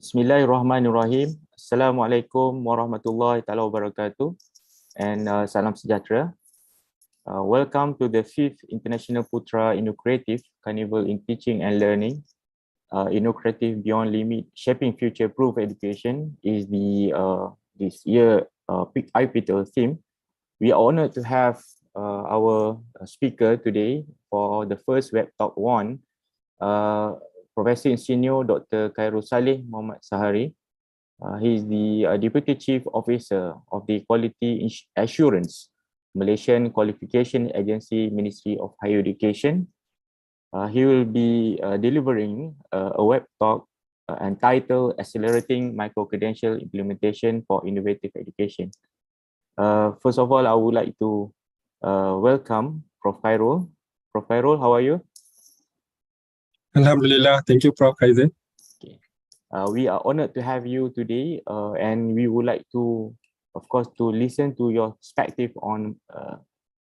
Bismillahirrahmanirrahim. Assalamualaikum warahmatullahi taala wabarakatuh, and salam sejahtera. Welcome to the 5th International Putra Innovative Carnival in Teaching and Learning. Innovative Beyond Limit, Shaping Future-Proof Education is the this year i-PicTL theme. We are honored to have our speaker today for the first WebTalk 1, Professor Insinyur Dr. Khairul Salleh Mohamed Sahari. He is the Deputy Chief Officer of the Quality Assurance, Malaysian Qualification Agency, Ministry of Higher Education. He will be delivering a web talk entitled Accelerating Micro-credential Implementation for Innovative Education. First of all, I would like to welcome Prof. Khairul. Prof. Khairul, how are you? Alhamdulillah, thank you, Prof. Kaizen. Okay. We are honored to have you today, and we would like to, of course, to listen to your perspective on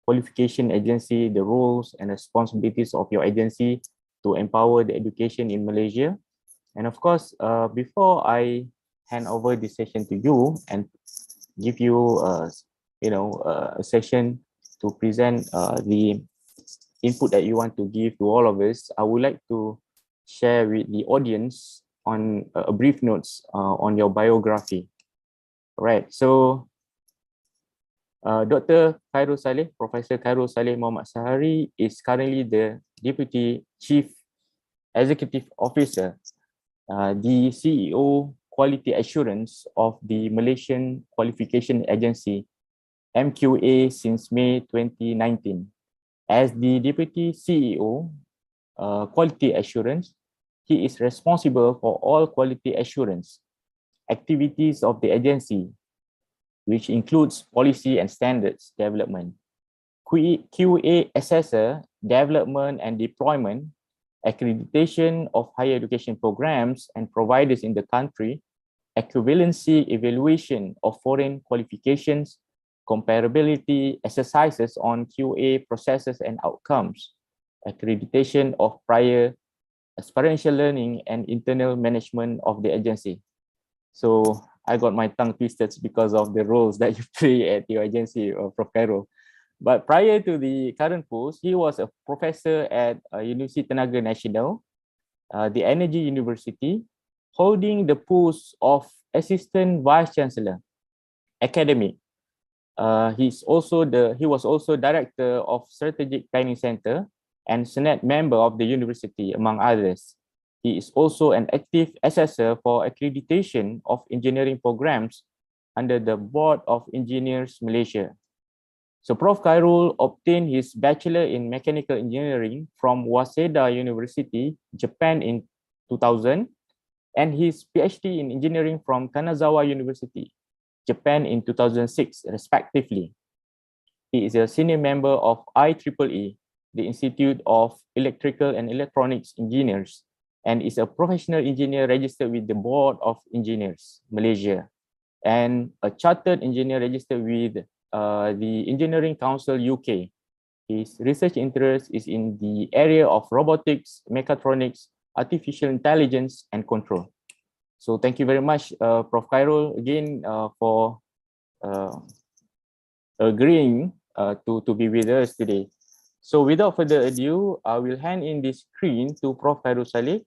qualification agency, the roles and responsibilities of your agency to empower the education in Malaysia. And of course, before I hand over this session to you and give you, a session to present the input that you want to give to all of us, I would like to share with the audience on a brief notes on your biography. All right, so Dr. Khairul Salleh, Professor Khairul Salleh Mohamed Sahari is currently the Deputy Chief Executive Officer, the CEO Quality Assurance of the Malaysian Qualification Agency, MQA, since May 2019. As the Deputy CEO, Quality Assurance, he is responsible for all quality assurance activities of the agency, which includes policy and standards development, QA assessor, development and deployment, accreditation of higher education programs and providers in the country, equivalency evaluation of foreign qualifications, comparability exercises on QA processes and outcomes, accreditation of prior experiential learning and internal management of the agency. So I got my tongue twisted because of the roles that you play at your agency, Prof. Khairul. But prior to the current post, he was a professor at University Tenaga Nasional, the Energy University, holding the post of Assistant Vice Chancellor, Academic. He was also Director of Strategic Planning Center and Senate member of the university, among others. He is also an active assessor for accreditation of engineering programs under the Board of Engineers Malaysia. So Prof. Khairul obtained his Bachelor in Mechanical Engineering from Waseda University, Japan in 2000, and his PhD in Engineering from Kanazawa University, Japan in 2006, respectively. He is a senior member of IEEE, the Institute of Electrical and Electronics Engineers, and is a professional engineer registered with the Board of Engineers, Malaysia, and a chartered engineer registered with the Engineering Council UK. His research interest is in the area of robotics, mechatronics, artificial intelligence, and control. So thank you very much, Prof. Khairul, again for agreeing to be with us today. So without further ado, I will hand in this screen to Prof. Khairul Salleh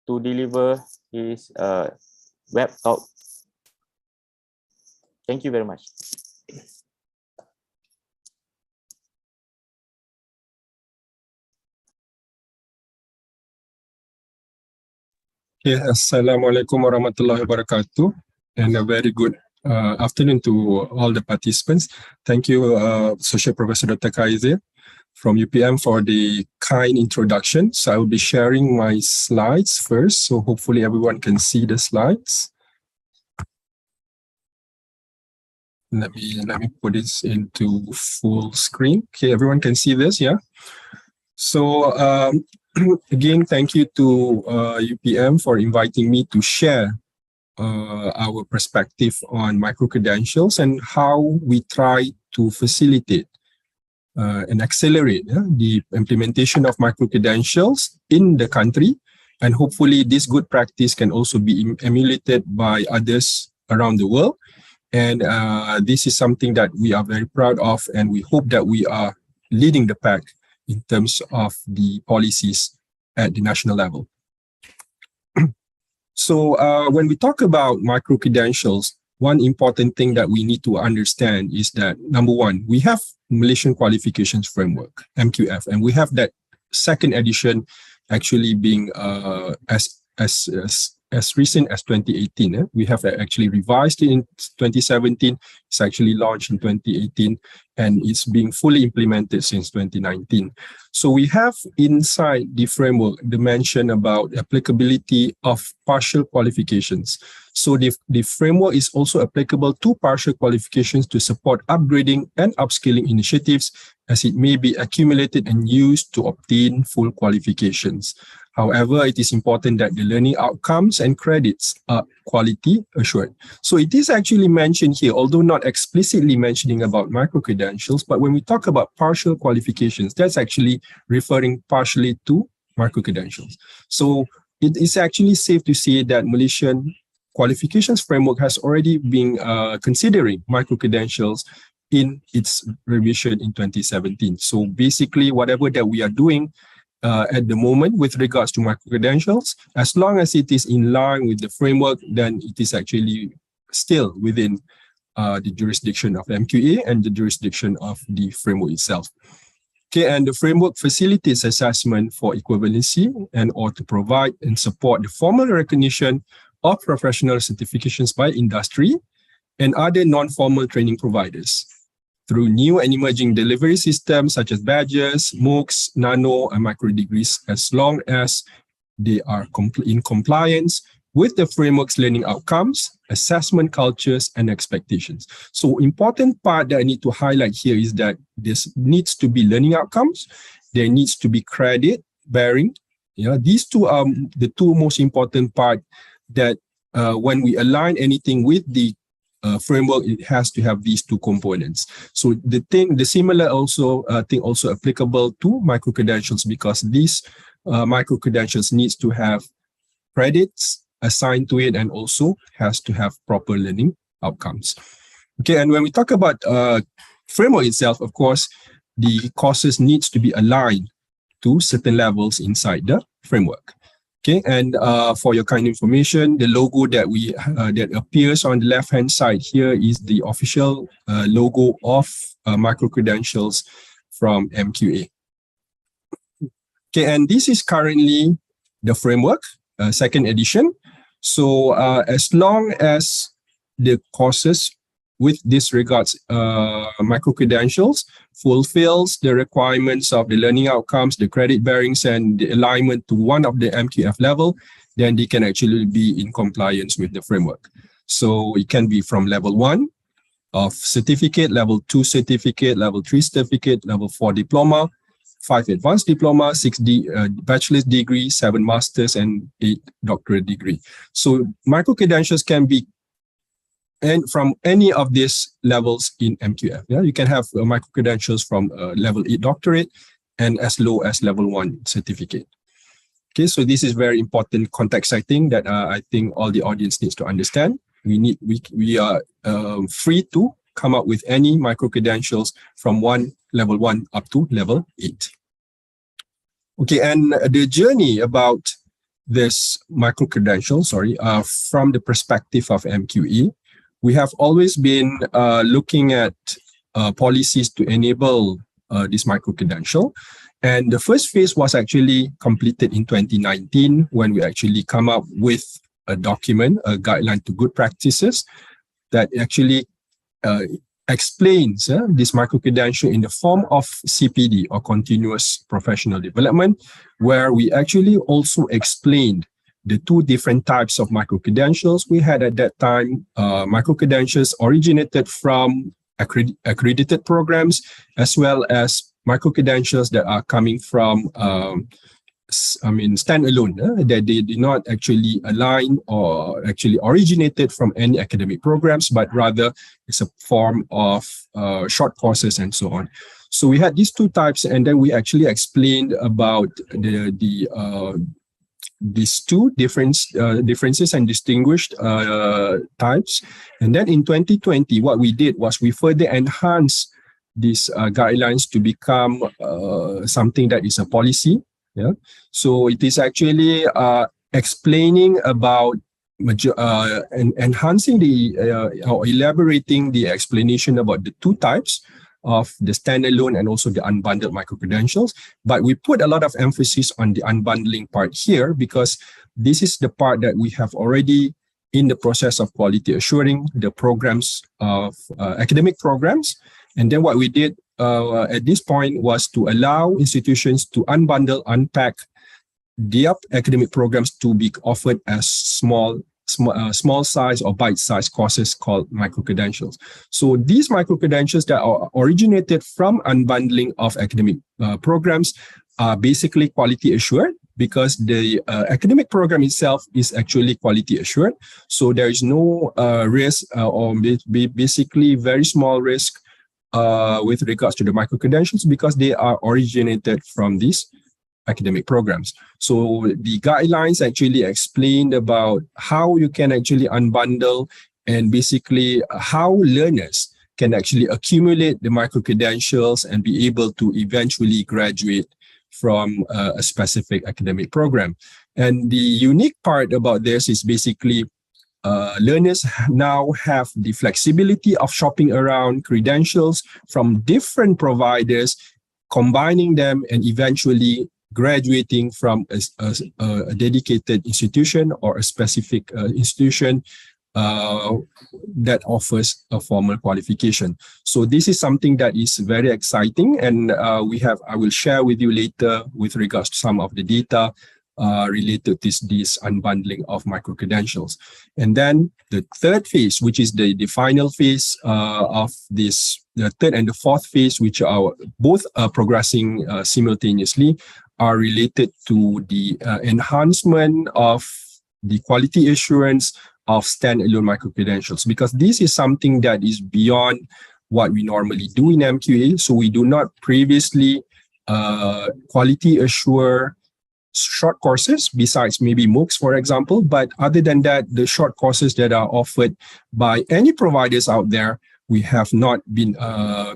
to deliver his web talk. Thank you very much. Okay, Assalamualaikum warahmatullahi wabarakatuh, and a very good afternoon to all the participants. Thank you, Associate Professor Dr. Kaizen from UPM for the kind introduction. So I will be sharing my slides first, so hopefully everyone can see the slides. Let me put this into full screen. Okay, everyone can see this, yeah? So again, thank you to UPM for inviting me to share our perspective on micro-credentials and how we try to facilitate and accelerate the implementation of micro-credentials in the country And hopefully this good practice can also be emulated by others around the world. And this is something that we are very proud of, and we hope that we are leading the pack in terms of the policies at the national level. So when we talk about micro-credentials, one important thing that we need to understand is that, number one, we have Malaysian Qualifications Framework, MQF, and we have that second edition actually being as recent as 2018. We have actually revised it in 2017. It's actually launched in 2018, and it's being fully implemented since 2019. So we have inside the framework the mention about applicability of partial qualifications. So the framework is also applicable to partial qualifications to support upgrading and upskilling initiatives, as it may be accumulated and used to obtain full qualifications. However, it is important that the learning outcomes and credits are quality assured. So it is actually mentioned here, although not explicitly mentioning about micro-credentials, but when we talk about partial qualifications, that's actually referring partially to micro-credentials. So it is actually safe to say that Malaysian Qualifications Framework has already been considering micro-credentials in its revision in 2017. So basically, whatever that we are doing at the moment with regards to micro-credentials, as long as it is in line with the framework, then it is actually still within the jurisdiction of MQA and the jurisdiction of the framework itself. Okay, and the framework facilitates assessment for equivalency and or to provide and support the formal recognition of professional certifications by industry and other non-formal training providers through new and emerging delivery systems such as badges, MOOCs, nano, and micro degrees, as long as they are in compliance with the framework's learning outcomes, assessment cultures, and expectations. So important part that I need to highlight here is that this needs to be learning outcomes. There needs to be credit bearing. Yeah, these two are the two most important part that when we align anything with the framework, it has to have these two components. So the similar also thing also applicable to micro-credentials, because these micro-credentials needs to have credits assigned to it and also has to have proper learning outcomes. Okay, and when we talk about framework itself, of course, the courses needs to be aligned to certain levels inside the framework. Okay, and for your kind information, the logo that that appears on the left-hand side here is the official logo of micro-credentials from MQA. Okay, and this is currently the framework, second edition. So as long as the courses with this regards micro-credentials fulfills the requirements of the learning outcomes, the credit bearings, and the alignment to one of the MQF level, then they can actually be in compliance with the framework. So it can be from level 1 of certificate, level 2 certificate, level 3 certificate, level 4 diploma, 5 advanced diploma, 6 bachelor's degree, 7 master's, and 8 doctorate degree. So micro-credentials can be and from any of these levels in MQF. Yeah, you can have micro-credentials from level 8 doctorate and as low as level 1 certificate. Okay, so this is very important context, I think, that I think all the audience needs to understand. We are free to come up with any micro-credentials from level 1 up to level 8. Okay, and the journey about this micro-credential, from the perspective of MQE, we have always been looking at policies to enable this micro-credential. And the first phase was actually completed in 2019 when we actually come up with a document, a guideline to good practices that actually explains this micro-credential in the form of CPD or continuous professional development, where we actually also explained the two different types of micro-credentials we had at that time. Micro-credentials originated from accredited programs, as well as micro-credentials that are coming from standalone, that they did not actually align or actually originated from any academic programs, but rather it's a form of short courses and so on. So we had these two types, and then we actually explained about the these two differences and distinguished types. And then in 2020, what we did was we further enhanced these guidelines to become something that is a policy. Yeah. So it is actually explaining about enhancing or elaborating the explanation about the two types of the standalone and also the unbundled micro-credentials. But we put a lot of emphasis on the unbundling part here because this is the part that we have already in the process of quality assuring the programs of academic programs. And then what we did at this point was to allow institutions to unbundle, unpack their academic programs to be offered as small size or bite-sized courses called micro-credentials. So these micro-credentials that are originated from unbundling of academic programs are basically quality assured because the academic program itself is actually quality assured. So there is no risk or basically very small risk with regards to the micro-credentials because they are originated from these academic programs. So the guidelines actually explained about how you can actually unbundle and basically how learners can actually accumulate the micro-credentials and be able to eventually graduate from a specific academic program. And the unique part about this is basically learners now have the flexibility of shopping around credentials from different providers, combining them and eventually graduating from a dedicated institution or a specific institution that offers a formal qualification. So this is something that is very exciting, and I will share with you later with regards to some of the data related to this unbundling of micro-credentials. And then the third phase, which is the final phase of this, the third and the fourth phase, which are both progressing simultaneously, are related to the enhancement of the quality assurance of standalone micro-credentials, because this is something that is beyond what we normally do in MQA. So we do not previously quality assure short courses besides maybe MOOCs, for example. But other than that, the short courses that are offered by any providers out there, we have not been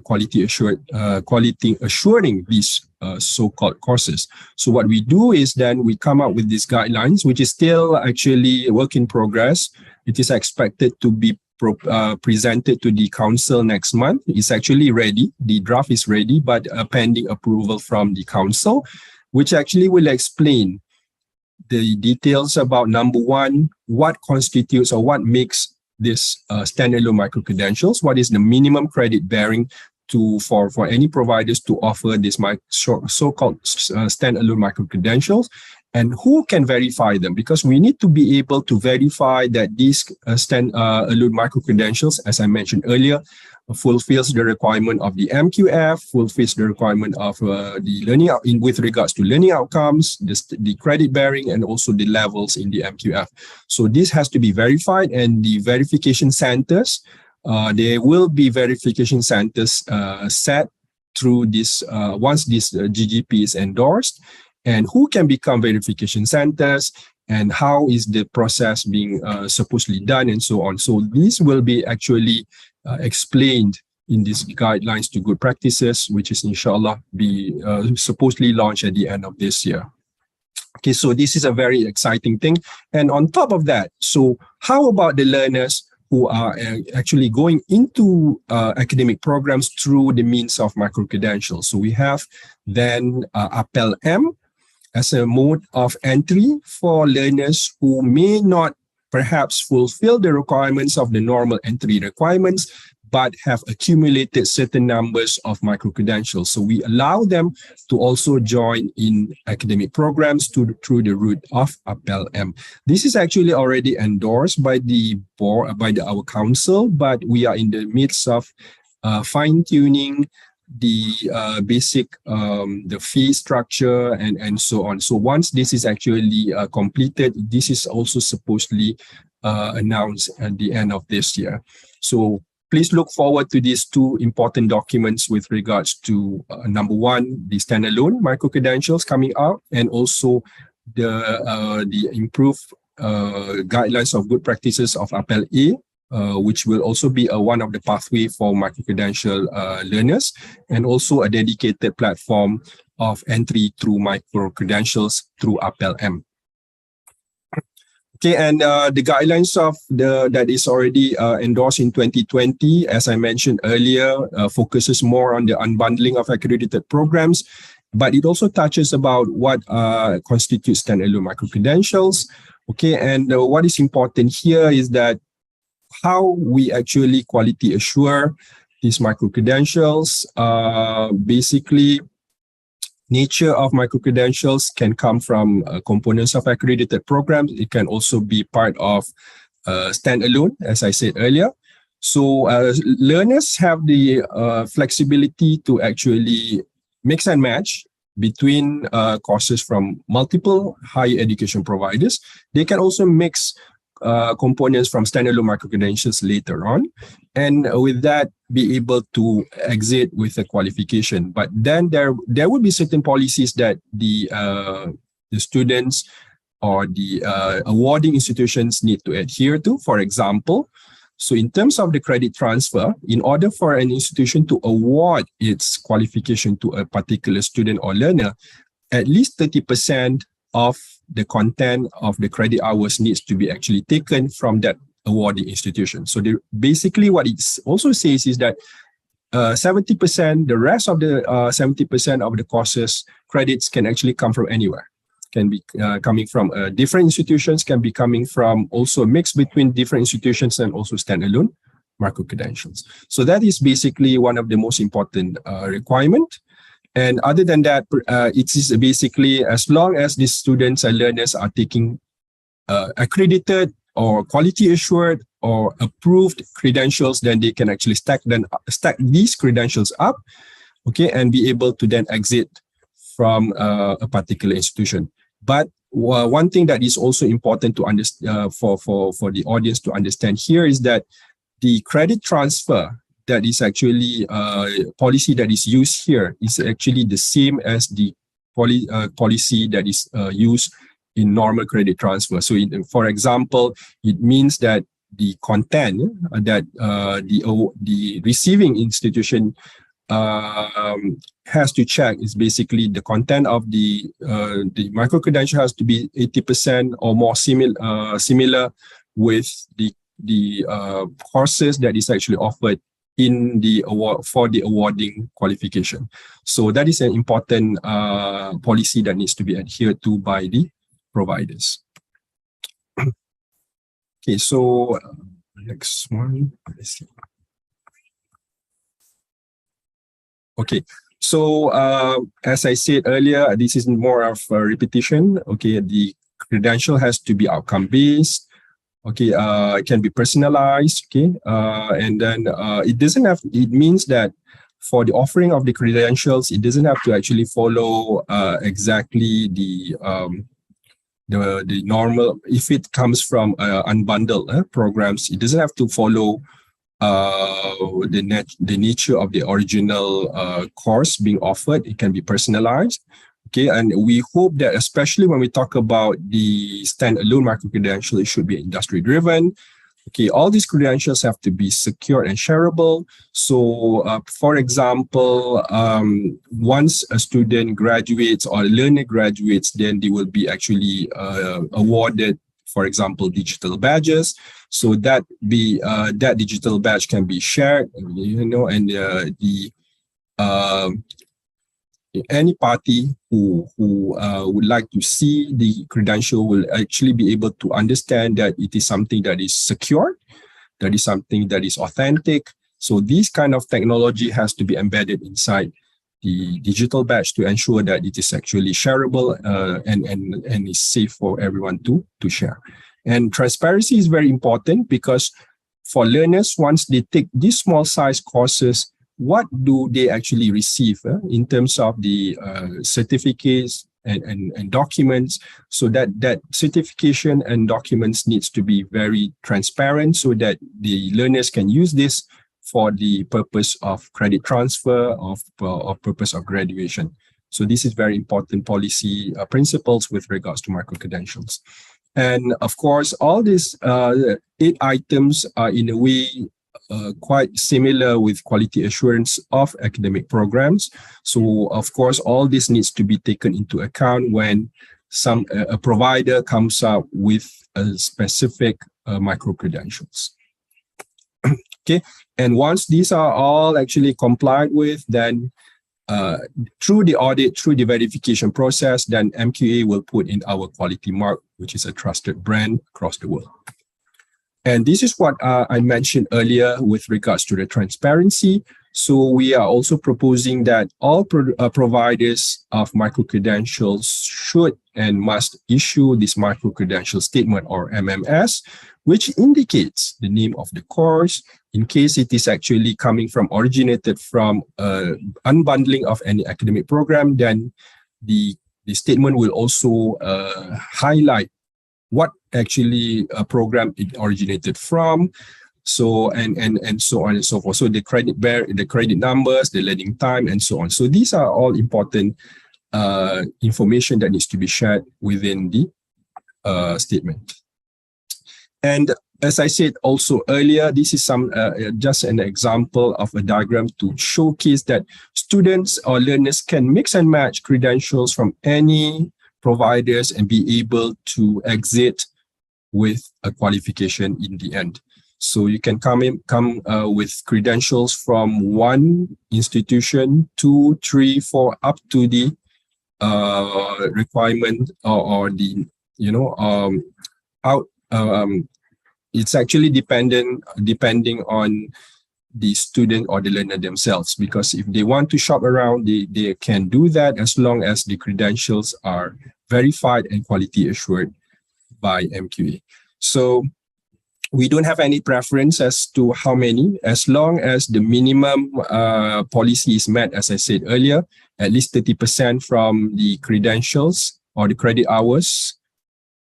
quality assuring these so-called courses. So what we do is then we come up with these guidelines, which is still actually a work in progress. It is expected to be presented to the council next month. It's actually ready. The draft is ready, but pending approval from the council, which actually will explain the details about, number one, what constitutes or what makes this standalone micro-credentials, what is the minimum credit bearing for any providers to offer this so-called standalone micro-credentials, and who can verify them, because we need to be able to verify that these standalone micro-credentials, as I mentioned earlier, fulfills the requirement of the MQF, fulfills the requirement of the learning with regards to learning outcomes, the credit bearing, and also the levels in the MQF. So this has to be verified, and the verification centers, there will be verification centers set through this once this GGP is endorsed, and who can become verification centers, and how is the process being supposedly done, and so on. So this will be actually explained in these guidelines to good practices, which is inshallah be supposedly launched at the end of this year. Okay, so this is a very exciting thing. And on top of that, so how about the learners who are actually going into academic programs through the means of micro-credentials? So we have then i-PicTL as a mode of entry for learners who may not perhaps fulfill the requirements of the normal entry requirements, but have accumulated certain numbers of micro-credentials. So we allow them to also join in academic programs through the route of i-PicTL. This is actually already endorsed by the board, by our council, but we are in the midst of fine-tuning the basic the fee structure and so on. So once this is actually completed, this is also supposedly announced at the end of this year. So please look forward to these two important documents with regards to number one, the standalone micro-credentials coming out, and also the improved guidelines of good practices of Appel A, which will also be one of the pathway for micro-credential learners, and also a dedicated platform of entry through micro-credentials through Appel M. Okay, and the guidelines of that is already endorsed in 2020, as I mentioned earlier, focuses more on the unbundling of accredited programs, but it also touches about what constitutes standalone micro-credentials. Okay, and what is important here is that how we actually quality assure these micro-credentials. Basically, nature of micro-credentials can come from components of accredited programs. It can also be part of standalone, as I said earlier. So learners have the flexibility to actually mix and match between courses from multiple higher education providers. They can also mix components from standalone micro-credentials later on, and with that be able to exit with a qualification. But then there would be certain policies that the students or the awarding institutions need to adhere to. For example, so in terms of the credit transfer, in order for an institution to award its qualification to a particular student or learner, at least 30% of the content of the credit hours needs to be actually taken from that awarding institution. So basically what it also says is that 70%, the rest of the 70% of the courses credits can actually come from anywhere. Can be coming from different institutions, can be coming from also a mix between different institutions and also standalone micro-credentials. So that is basically one of the most important requirement. And other than that, it is basically as long as the students and learners are taking accredited or quality assured or approved credentials, then they can actually stack these credentials up, okay, and be able to then exit from a particular institution. But one thing that is also important to understand for the audience to understand here is that the credit transfer that is actually policy that is used here is actually the same as the policy that is used in normal credit transfer. So for example, it means that the content that the receiving institution has to check is basically the content of the micro-credential has to be 80% or more similar with the courses that is actually offered in the award for the awarding qualification. So that is an important policy that needs to be adhered to by the providers. Okay, so next one. Let's see. Okay, so as I said earlier, this is more of a repetition. Okay, the credential has to be outcome based. Okay, it can be personalized. Okay, and then it means that for the offering of the credentials, it doesn't have to actually follow exactly the normal. If it comes from unbundled programs, it doesn't have to follow the nature of the original course being offered. It can be personalized. Okay, and we hope that especially when we talk about the standalone micro-credential, it should be industry driven. Okay, all these credentials have to be secure and shareable. So, for example, once a student graduates or a learner graduates, then they will be actually awarded, for example, digital badges. So that digital badge can be shared, and any party who would like to see the credential will actually be able to understand that it is something that is secure, that is something that is authentic. So this kind of technology has to be embedded inside the digital badge to ensure that it is actually shareable and is safe for everyone to share. And transparency is very important because for learners, once they take these small size courses, what do they actually receive in terms of the certificates and documents? So that certification and documents needs to be very transparent so that the learners can use this for the purpose of credit transfer or purpose of graduation. So this is very important policy principles with regards to micro-credentials. And of course, all these 8 items are in a way quite similar with quality assurance of academic programs. So of course, all this needs to be taken into account when a provider comes up with a specific micro-credentials. Okay, and once these are all actually complied with, then through the audit, through the verification process, then MQA will put in our quality mark, which is a trusted brand across the world. And this is what I mentioned earlier with regards to the transparency. So we are also proposing that all providers of micro-credentials should and must issue this micro-credential statement, or MMS, which indicates the name of the course. In case it is actually originated from unbundling of any academic program, then the statement will also highlight what actually a program it originated from, so and so on and so forth. So the credit numbers, the learning time, and so on. So these are all important information that needs to be shared within the statement. And as I said also earlier, this is just an example of a diagram to showcase that students or learners can mix and match credentials from any providers and be able to exit with a qualification in the end. So you can come with credentials from one institution, 2, 3, 4, up to the requirement or the it's actually depending on the student or the learner themselves, because if they want to shop around, they can do that as long as the credentials are verified and quality assured by MQA. So we don't have any preference as to how many, as long as the minimum policy is met, as I said earlier, at least 30% from the credentials or the credit hours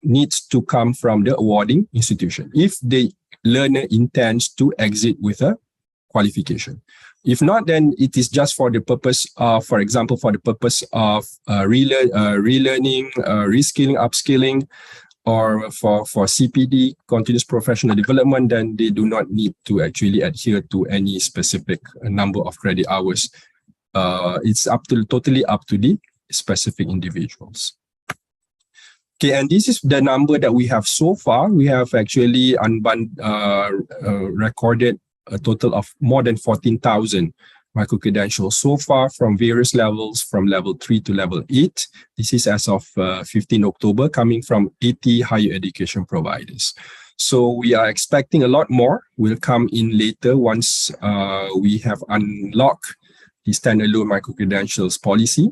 needs to come from the awarding institution if the learner intends to exit with a qualification. If not, then it is just for the purpose of, for example, for the purpose of relearning, reskilling, upskilling, or for CPD, continuous professional development, then they do not need to actually adhere to any specific number of credit hours. It's totally up to the specific individuals. Okay, and this is the number that we have so far. We have actually recorded a total of more than 14,000 micro-credentials so far from various levels, from level 3 to level 8. This is as of 15 October, coming from 80 higher education providers. So we are expecting a lot more will come in later once we have unlocked the standalone micro-credentials policy.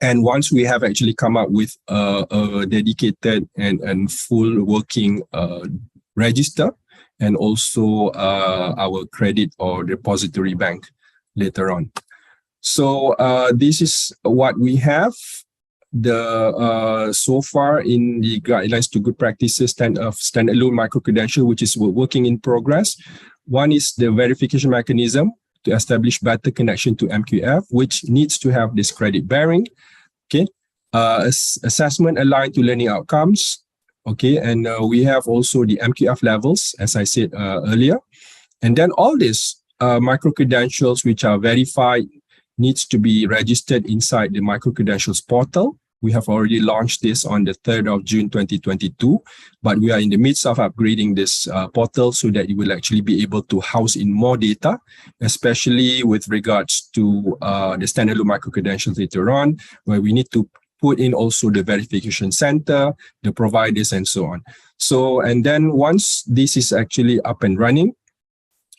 And once we have actually come up with a dedicated and full working register, and also our credit or depository bank later on. So this is what we have so far in the guidelines to good practices standalone micro-credential, which is working in progress. One is the verification mechanism to establish better connection to MQF, which needs to have this credit bearing. Okay, assessment aligned to learning outcomes. Okay, and we have also the MQF levels, as I said earlier. And then all these micro-credentials which are verified needs to be registered inside the micro-credentials portal. We have already launched this on the 3rd of June 2022, but we are in the midst of upgrading this portal so that it will actually be able to house in more data, especially with regards to the standalone micro-credentials later on, where we need to put in also the verification center, the providers, and so on. So, and then once this is actually up and running,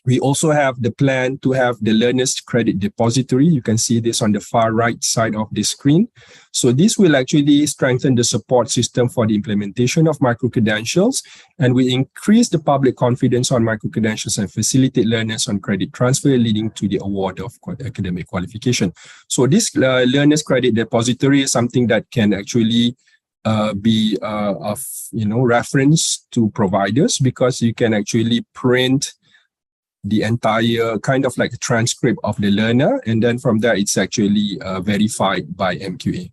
we also have the plan to have the learner's credit depository. You can see this on the far right side of the screen. So this will actually strengthen the support system for the implementation of micro-credentials, and will increase the public confidence on micro-credentials and facilitate learners on credit transfer, leading to the award of academic qualification. So this learner's credit depository is something that can actually be of reference to providers, because you can actually print the entire kind of like a transcript of the learner, and then from there it's actually verified by MQA.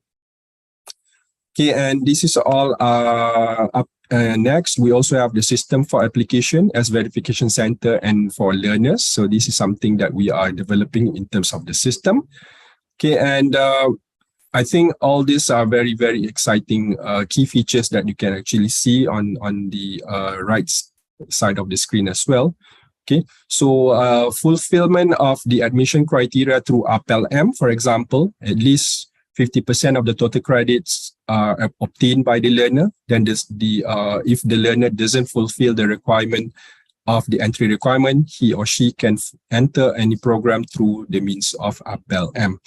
Okay, and this is all up. Next, we also have the system for application as verification center and for learners. So this is something that we are developing in terms of the system. Okay, and I think all these are very, very exciting key features that you can actually see on the right side of the screen as well. Okay, so fulfillment of the admission criteria through UPM, for example, at least 50% of the total credits are obtained by the learner. Then if the learner doesn't fulfill the requirement of the entry requirement, he or she can enter any program through the means of UPM.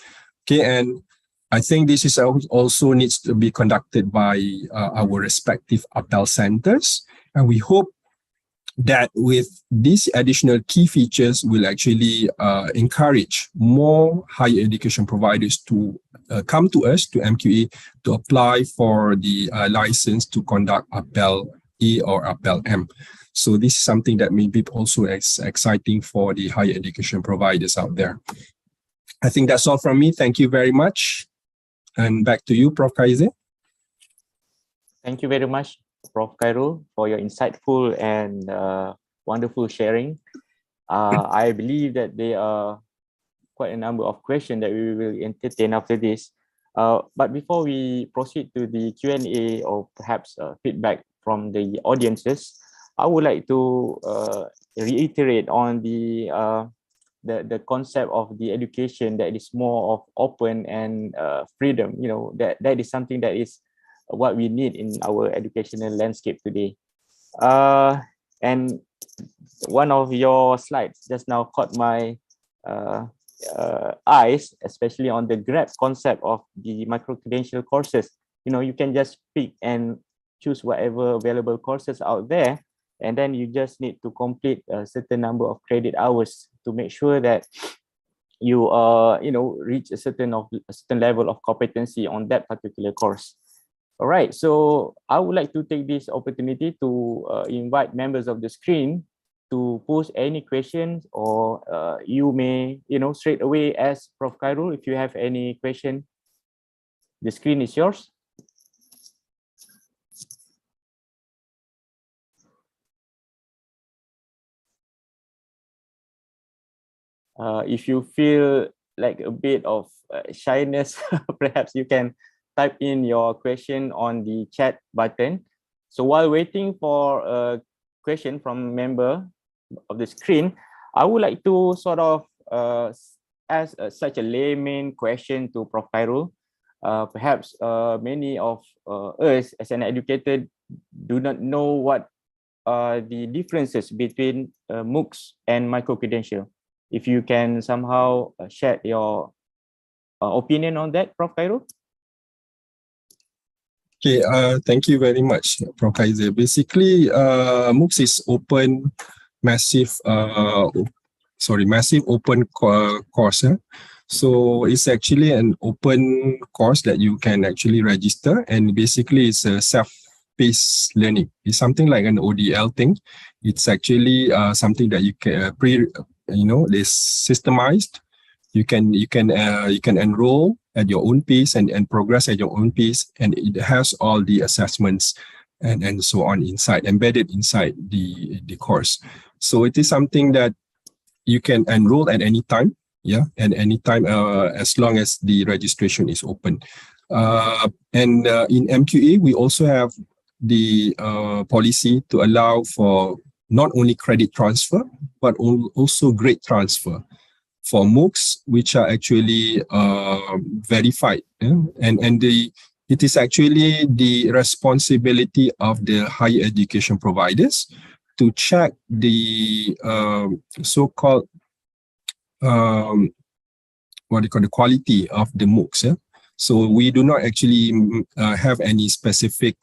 Okay, and I think this is also needs to be conducted by our respective UPL centers, and we hope that with these additional key features will actually encourage more higher education providers to come to us, to MQA, to apply for the license to conduct UPL A or UPL M. So this is something that may be also exciting for the higher education providers out there. I think that's all from me. Thank you very much. And back to you, Prof. Kaize. Thank you very much, Prof. Khairul, for your insightful and wonderful sharing. I believe that there are quite a number of questions that we will entertain after this. But before we proceed to the Q&A or perhaps feedback from the audiences, I would like to reiterate on the concept of the education that is more of open and freedom. You know, that is something that is what we need in our educational landscape today. And one of your slides just now caught my eyes, especially on the grab concept of the micro-credential courses. You know, you can just pick and choose whatever available courses out there, and then you just need to complete a certain number of credit hours to make sure that you reach a certain level of competency on that particular course. All right, so I would like to take this opportunity to invite members of the screen to pose any questions, or you may, straight away ask Prof. Khairul if you have any question. The screen is yours. If you feel like a bit of shyness, perhaps you can type in your question on the chat button. So while waiting for a question from member of the screen, I would like to sort of ask such a layman question to Prof. Khairul. Perhaps many of us as an educator do not know what are the differences between MOOCs and micro-credential. If you can somehow share your opinion on that, Prof. Khairul. Okay, thank you very much, Prof. Kaize. Basically, MOOCs is open, massive open course. So it's actually an open course that you can actually register, and basically it's a self-paced learning. It's something like an ODL thing. It's actually something that you can it's systemized. You can enroll at your own pace and progress at your own pace, and it has all the assessments and so on embedded inside the course. So it is something that you can enroll at any time, at any time as long as the registration is open. And in MQA, we also have the policy to allow for not only credit transfer, but also grade transfer for MOOCs, which are actually verified. And it is actually the responsibility of the higher education providers to check the so-called the quality of the MOOCs. So we do not actually have any specific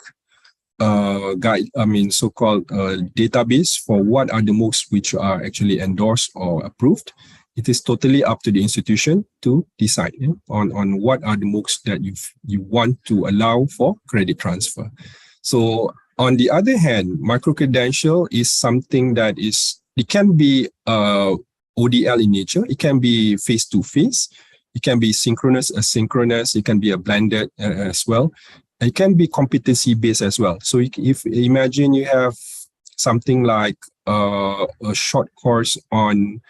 so-called database for what are the MOOCs which are actually endorsed or approved. It is totally up to the institution to decide on what are the MOOCs that you want to allow for credit transfer. So on the other hand, micro-credential is something that is it can be ODL in nature. It can be face-to-face. It can be synchronous, asynchronous. It can be a blended as well. It can be competency-based as well. So if imagine you have something like a short course on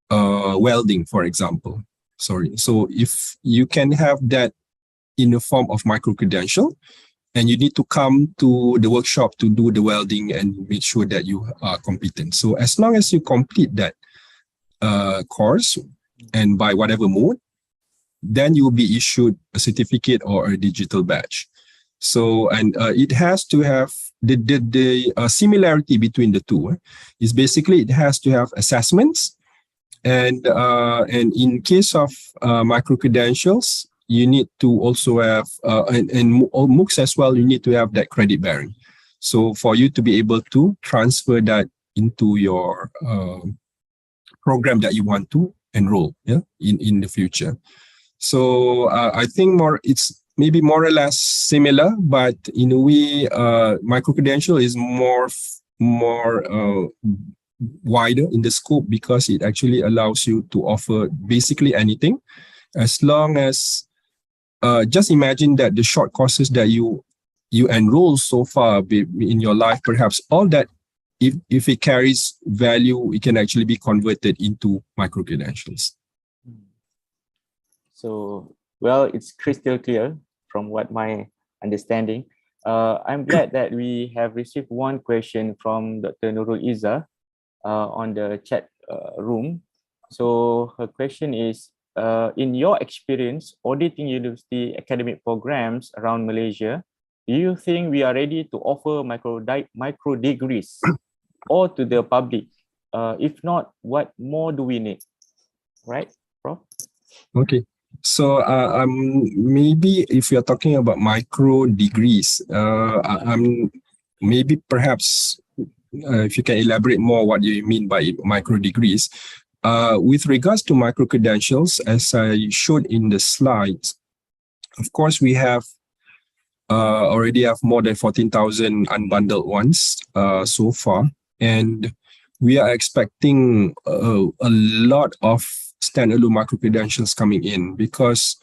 welding, for example. So if you can have that in the form of micro-credential, and you need to come to the workshop to do the welding and make sure that you are competent. So as long as you complete that course, and by whatever mode, then you will be issued a certificate or a digital badge. So, and it has to have the similarity between the two is basically it has to have assessments, and in case of micro-credentials, you need to also have, and MOOCs as well, you need to have that credit bearing. So for you to be able to transfer that into your program that you want to enroll in the future. So I think it's maybe more or less similar, but in a way, micro-credential is more wider in the scope because it actually allows you to offer basically anything, as long as just imagine that the short courses that you enroll so far in your life, perhaps all that, if it carries value, it can actually be converted into micro-credentials. So, well, it's crystal clear from what my understanding. I'm glad that we have received one question from Dr. Nurul Izzah on the chat room. So her question is, in your experience auditing university academic programs around Malaysia, do you think we are ready to offer micro degrees or to the public? If not, what more do we need? Right, Prof? Okay. So maybe if you're talking about micro degrees, I'm maybe perhaps if you can elaborate more what you mean by micro degrees. With regards to micro credentials, as I showed in the slides, of course we have already have more than 14,000 unbundled ones so far, and we are expecting a lot of standalone micro-credentials coming in, because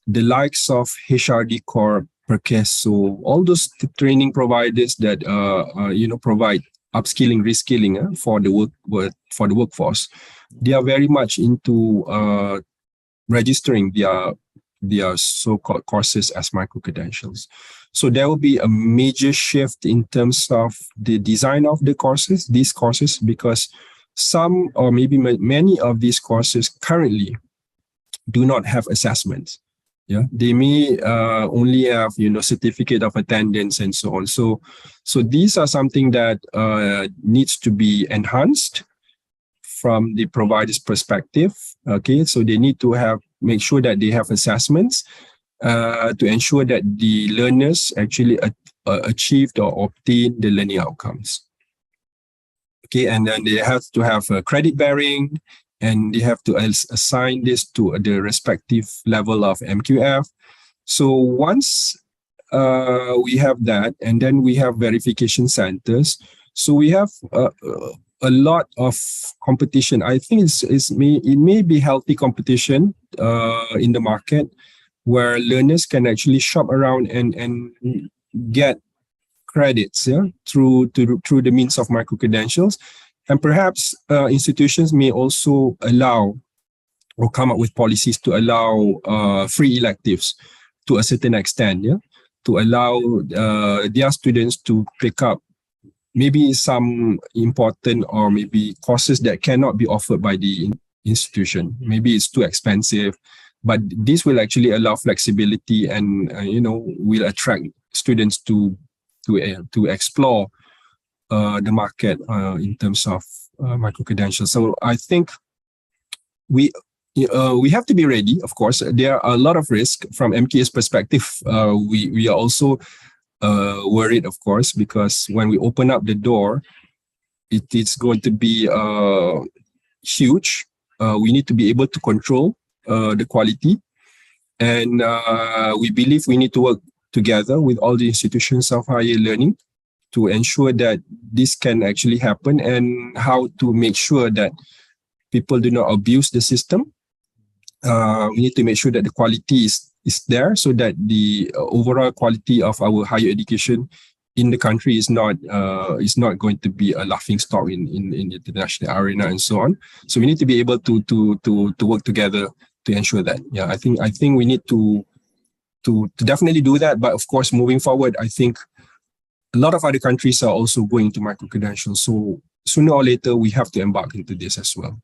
the likes of HRD Corp, Perkeso, all those training providers that provide upskilling, reskilling for the workforce, they are very much into registering their so-called courses as micro-credentials. So there will be a major shift in terms of the design of the courses, these courses, because some or maybe many of these courses currently do not have assessments. Yeah, they may only have certificate of attendance and so on. So these are something that needs to be enhanced from the provider's perspective. Okay, so they need to make sure that they have assessments to ensure that the learners actually achieved or obtained the learning outcomes. Okay, and then they have to have a credit bearing, and they have to assign this to the respective level of MQF. So once we have that, and then we have verification centers. So we have a lot of competition. I think it may be healthy competition in the market, where learners can actually shop around and get credits through the means of micro-credentials. And perhaps institutions may also allow or come up with policies to allow free electives to a certain extent, to allow their students to pick up maybe some important or maybe courses that cannot be offered by the institution. Maybe it's too expensive, but this will actually allow flexibility and will attract students to explore the market in terms of micro-credentials. So I think we have to be ready. Of course, there are a lot of risks from MKA's perspective. We are also worried, of course, because when we open up the door, it's going to be huge. We need to be able to control the quality, and we believe we need to work together with all the institutions of higher learning to ensure that this can actually happen, and how to make sure that people do not abuse the system. We need to make sure that the quality is there, so that the overall quality of our higher education in the country is not going to be a laughing stock in the international arena and so on. So we need to be able to work together to ensure that. Yeah, I think we need to definitely do that. But of course, moving forward, I think a lot of other countries are also going to micro-credentials. So sooner or later, we have to embark into this as well.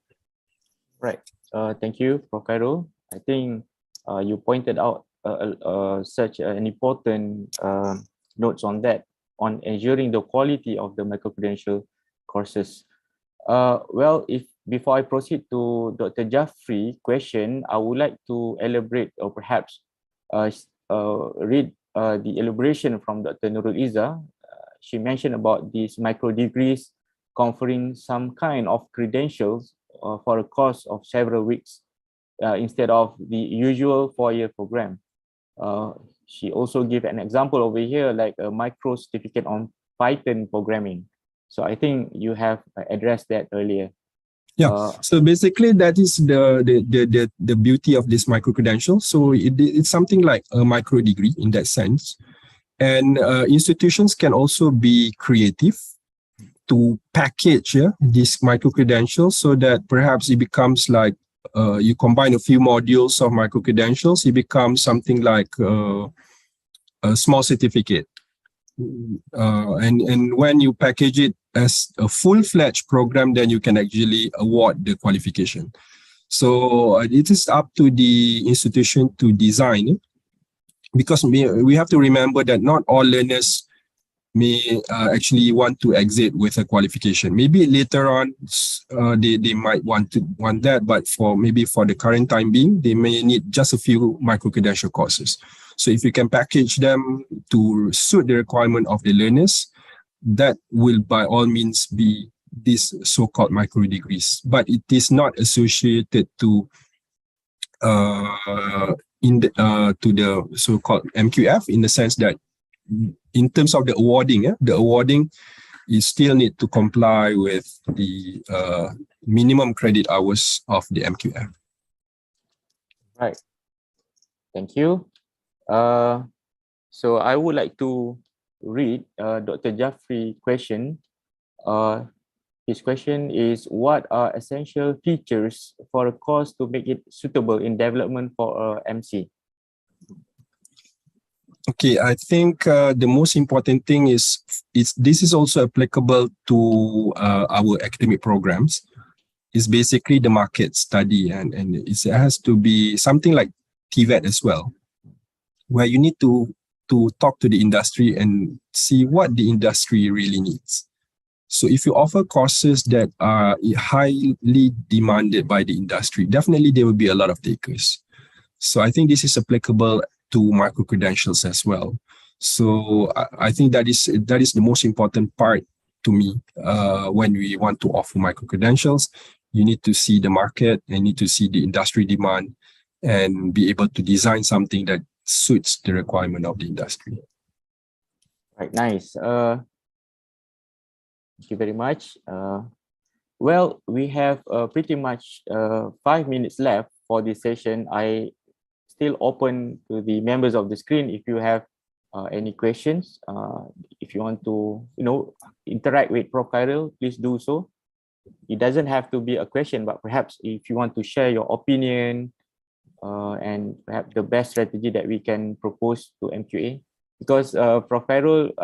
Right. Thank you, Prof. Khairul. I think you pointed out such an important notes on that, on ensuring the quality of the micro-credential courses. Well, if before I proceed to Dr. Jaffrey's question, I would like to elaborate, or perhaps read the elaboration from Dr. Nurul Izzah. She mentioned about these micro degrees conferring some kind of credentials for a course of several weeks instead of the usual 4-year program. She also gave an example over here, like a micro certificate on Python programming. So I think you have addressed that earlier. Yeah. So basically, that is the beauty of this micro credential. So it's something like a micro degree in that sense, and institutions can also be creative to package this micro credentials, so that perhaps it becomes like you combine a few modules of micro credentials, it becomes something like a small certificate. And when you package it as a full-fledged program, then you can actually award the qualification. So it is up to the institution to design, because we have to remember that not all learners may actually want to exit with a qualification. Maybe later on they might want that, but for the current time being, they may need just a few micro-credential courses. So if you can package them to suit the requirement of the learners, that will by all means be these so-called micro degrees. But it is not associated to to the so-called MQF, in the sense that in terms of the awarding, you still need to comply with the minimum credit hours of the MQF. Right. Thank you. So I would like to read Dr. Jaffrey's question. His question is, what are essential features for a course to make it suitable in development for a MC? Okay, I think the most important thing is this is also applicable to our academic programs. It's basically the market study, and it has to be something like TVET as well, where you need to talk to the industry and see what the industry really needs. So if you offer courses that are highly demanded by the industry, definitely there will be a lot of takers. So I think this is applicable to micro-credentials as well. So I think that is the most important part to me when we want to offer micro-credentials. You need to see the market and need to see the industry demand and be able to design something that suits the requirement of the industry. Right, nice. Thank you very much. Well, we have pretty much 5 minutes left for this session. I still open to the members of the screen if you have any questions. If you want to, interact with Prof. Khairul, please do so. It doesn't have to be a question, but perhaps if you want to share your opinion and perhaps the best strategy that we can propose to MQA. Because Prof. Khairul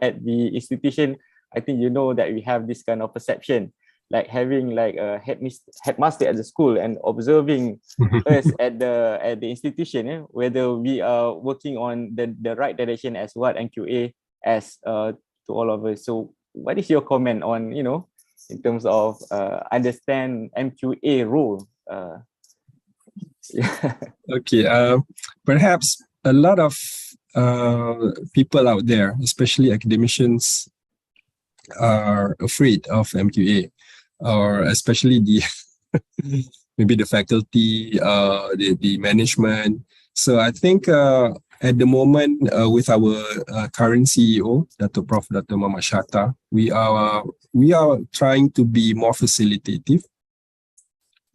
at the institution, I think you know that we have this kind of perception, like having like a headmaster at the school and observing us at the institution, whether we are working on the right direction as what MQA as to all of us. So what is your comment on, in terms of understand MQA role? Okay, perhaps a lot of people out there, especially academicians, are afraid of MQA, or especially the maybe the faculty, the management. So I think At the moment, with our current CEO, Dr. Muhammad Shatta, we are trying to be more facilitative.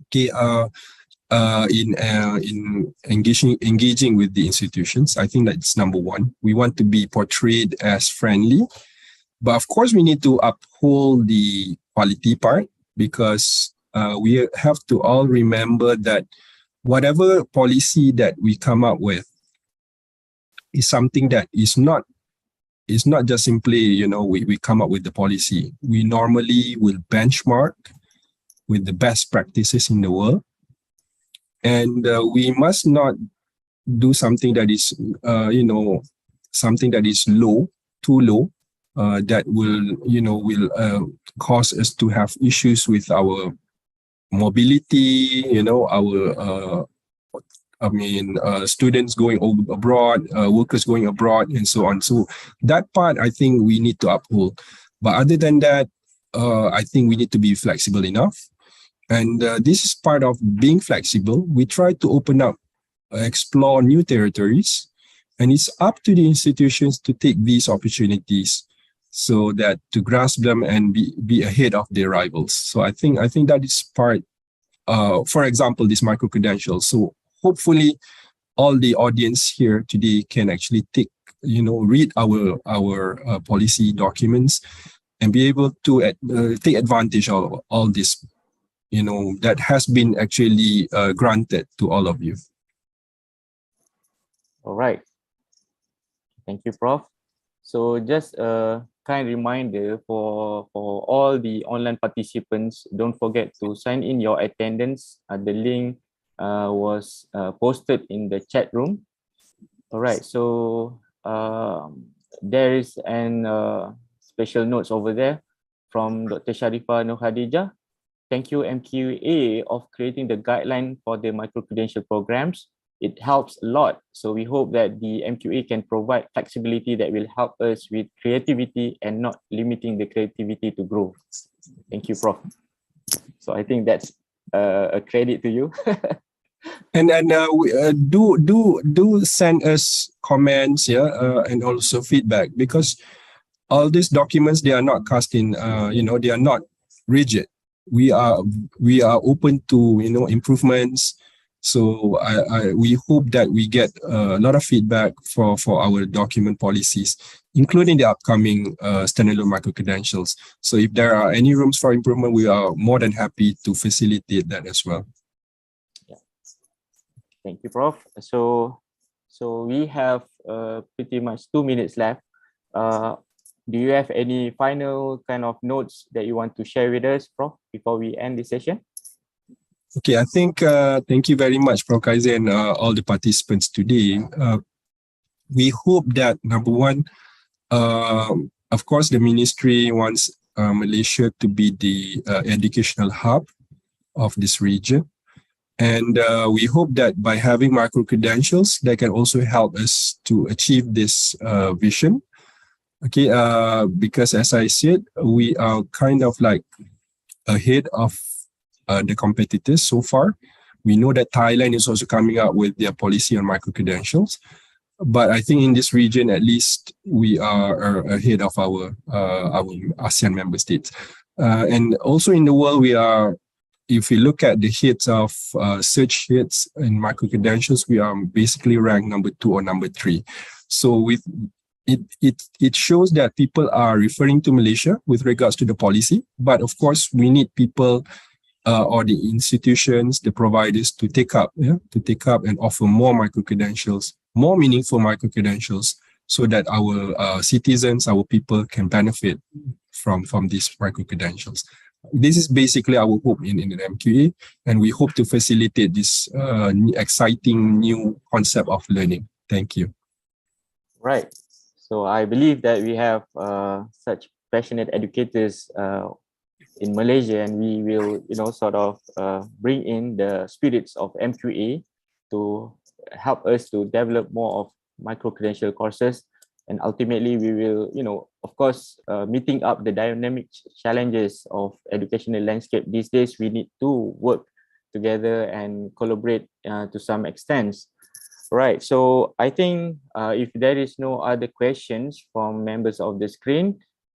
Okay, in engaging with the institutions. I think that's number one. We want to be portrayed as friendly, but of course we need to uphold the quality part, because we have to all remember that whatever policy that we come up with is something that is not just simply, we come up with the policy. We normally will benchmark with the best practices in the world. And we must not do something that is, something that is too low, that will cause us to have issues with our mobility, students going abroad, workers going abroad, and so on. So that part, I think we need to uphold. But other than that, I think we need to be flexible enough. And this is part of being flexible. We try to open up, explore new territories, and it's up to the institutions to take these opportunities so that to grasp them and be ahead of their rivals. So I think that is part, for example, this micro-credential. So hopefully all the audience here today can actually read our policy documents and be able to take advantage of all this, that has been actually granted to all of you. All right. Thank you, Prof. So just a kind reminder for all the online participants, don't forget to sign in your attendance. The link was posted in the chat room. All right, so there is an special notes over there from Dr. Sharifah Nur Khadijah. Thank you, MQA, of creating the guideline for the micro-credential programs. It helps a lot. So we hope that the MQA can provide flexibility that will help us with creativity and not limiting the creativity to grow. Thank you, Prof. So I think that's a credit to you. And do send us comments, and also feedback, because all these documents, they are not cast in, they are not rigid. We are open to improvements. So we hope that we get a lot of feedback for our document policies, including the upcoming standalone micro-credentials. So if there are any rooms for improvement, we are more than happy to facilitate that as well. Thank you, Prof. So we have pretty much 2 minutes left. Do you have any final kind of notes that you want to share with us, Prof, before we end this session? Okay, I think thank you very much, Prof. Kaiser, and all the participants today. We hope that, number one, of course, the ministry wants Malaysia to be the educational hub of this region. And we hope that by having micro-credentials, that can also help us to achieve this vision. Okay, because as I said, we are kind of like ahead of the competitors so far. We know that Thailand is also coming up with their policy on micro-credentials. But I think in this region, at least, we are ahead of our ASEAN member states. And also in the world, we are, if we look at the hits of search hits in micro-credentials, we are basically ranked number 2 or number 3. So with it shows that people are referring to Malaysia with regards to the policy. But of course, we need people or the institutions, the providers to take up and offer more micro-credentials, more meaningful micro-credentials, so that our citizens, our people can benefit from these micro-credentials. This is basically our hope in the MQA, and we hope to facilitate this exciting new concept of learning. Thank you. Right. So I believe that we have such passionate educators in Malaysia, and we will, sort of bring in the spirits of MQA to help us to develop more of micro-credential courses. And ultimately, we will, of course, meeting up the dynamic challenges of educational landscape these days, we need to work together and collaborate to some extent. Right. So I think if there is no other questions from members of the screen,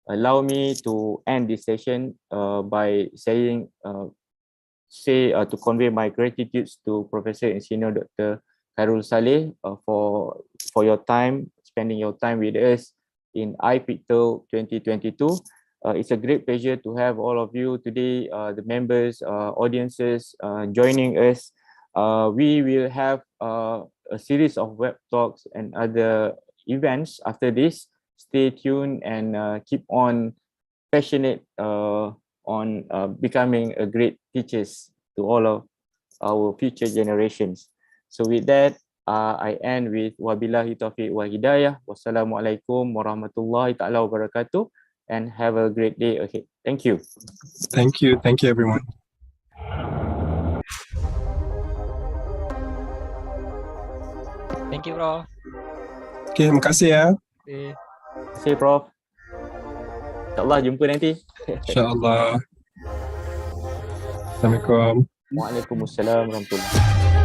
allow me to end this session by saying to convey my gratitude to Professor and Senior Dr. Khairul Salleh for your time, spending your time with us in i-PicTL 2022. It's a great pleasure to have all of you today, the members, audiences joining us. We will have a series of web talks and other events after this. Stay tuned and keep on passionate on becoming a great teachers to all of our future generations. So with that, I end with wabillahi taufiq wa hidayah. Wassalamualaikum warahmatullahi taala wabarakatuh, and have a great day ahead. Thank you. Thank you. Thank you, everyone. Thank you, Prof. Okay, terima kasih ya. Okay. Terima kasih, Prof. InsyaAllah jumpa nanti. InsyaAllah. Assalamualaikum. Waalaikumsalam warahmatullahi wabarakatuh.